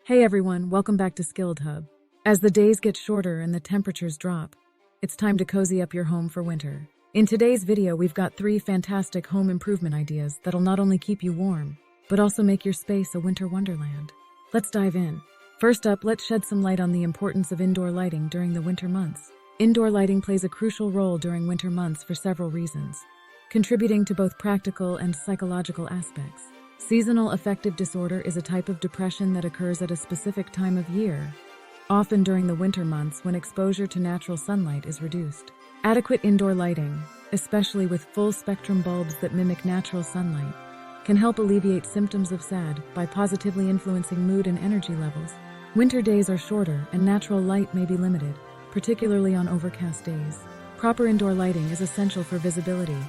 Hey everyone, welcome back to Skilled Hub. As the days get shorter and the temperatures drop, it's time to cozy up your home for winter. In today's video, we've got 3 fantastic home improvement ideas that'll not only keep you warm, but also make your space a winter wonderland. Let's dive in. First up, let's shed some light on the importance of indoor lighting during the winter months. Indoor lighting plays a crucial role during winter months for several reasons, contributing to both practical and psychological aspects. Seasonal affective disorder is a type of depression that occurs at a specific time of year, often during the winter months when exposure to natural sunlight is reduced. Adequate indoor lighting, especially with full-spectrum bulbs that mimic natural sunlight, can help alleviate symptoms of SAD by positively influencing mood and energy levels. Winter days are shorter and natural light may be limited, particularly on overcast days. Proper indoor lighting is essential for visibility,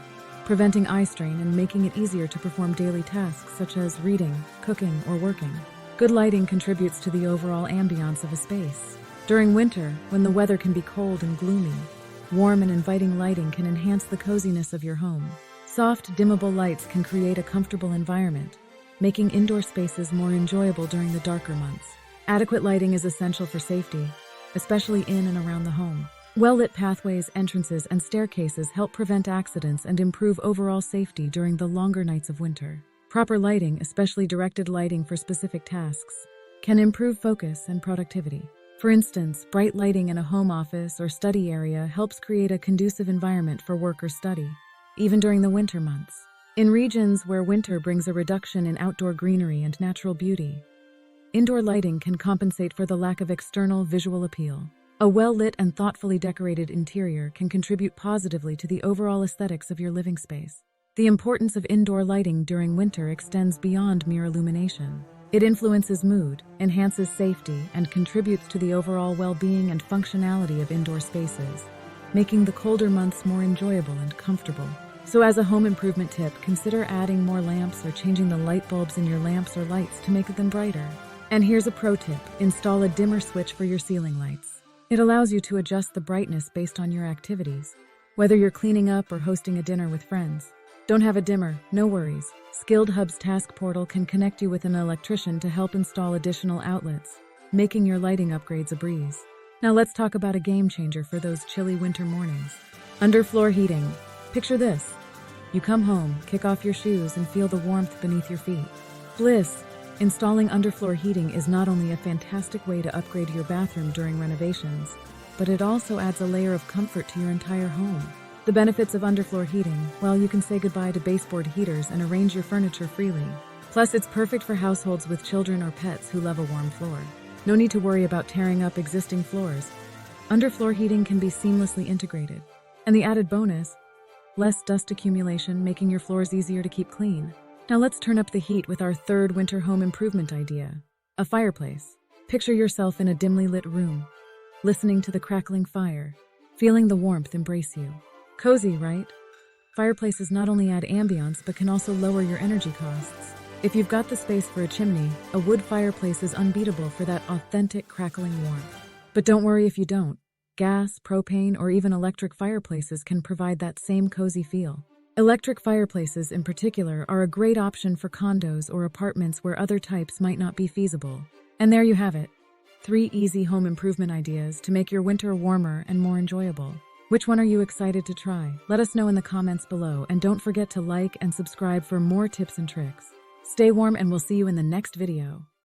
preventing eye strain and making it easier to perform daily tasks such as reading, cooking, or working. Good lighting contributes to the overall ambiance of a space. During winter, when the weather can be cold and gloomy, warm and inviting lighting can enhance the coziness of your home. Soft, dimmable lights can create a comfortable environment, making indoor spaces more enjoyable during the darker months. Adequate lighting is essential for safety, especially in and around the home. Well-lit pathways, entrances, and staircases help prevent accidents and improve overall safety during the longer nights of winter. Proper lighting, especially directed lighting for specific tasks, can improve focus and productivity. For instance, bright lighting in a home office or study area helps create a conducive environment for work or study, even during the winter months. In regions where winter brings a reduction in outdoor greenery and natural beauty, indoor lighting can compensate for the lack of external visual appeal. A well-lit and thoughtfully decorated interior can contribute positively to the overall aesthetics of your living space. The importance of indoor lighting during winter extends beyond mere illumination. It influences mood, enhances safety, and contributes to the overall well-being and functionality of indoor spaces, making the colder months more enjoyable and comfortable. So as a home improvement tip, consider adding more lamps or changing the light bulbs in your lamps or lights to make them brighter. And here's a pro tip: install a dimmer switch for your ceiling lights. It allows you to adjust the brightness based on your activities, whether you're cleaning up or hosting a dinner with friends. Don't have a dimmer? No worries. Skilled Hub's task portal can connect you with an electrician to help install additional outlets, making your lighting upgrades a breeze. Now let's talk about a game changer for those chilly winter mornings. Underfloor heating. Picture this. You come home, kick off your shoes, and feel the warmth beneath your feet. Bliss! Installing underfloor heating is not only a fantastic way to upgrade your bathroom during renovations, but it also adds a layer of comfort to your entire home. The benefits of underfloor heating: well, you can say goodbye to baseboard heaters and arrange your furniture freely. Plus, it's perfect for households with children or pets who love a warm floor. No need to worry about tearing up existing floors. Underfloor heating can be seamlessly integrated. And the added bonus: less dust accumulation, making your floors easier to keep clean. Now let's turn up the heat with our third winter home improvement idea: a fireplace. Picture yourself in a dimly lit room, listening to the crackling fire, feeling the warmth embrace you. Cozy, right? Fireplaces not only add ambiance but can also lower your energy costs. If you've got the space for a chimney, a wood fireplace is unbeatable for that authentic crackling warmth. But don't worry if you don't. Gas, propane, or even electric fireplaces can provide that same cozy feel. Electric fireplaces in particular are a great option for condos or apartments where other types might not be feasible. And there you have it. 3 easy home improvement ideas to make your winter warmer and more enjoyable. Which one are you excited to try? Let us know in the comments below, and don't forget to like and subscribe for more tips and tricks. Stay warm, and we'll see you in the next video.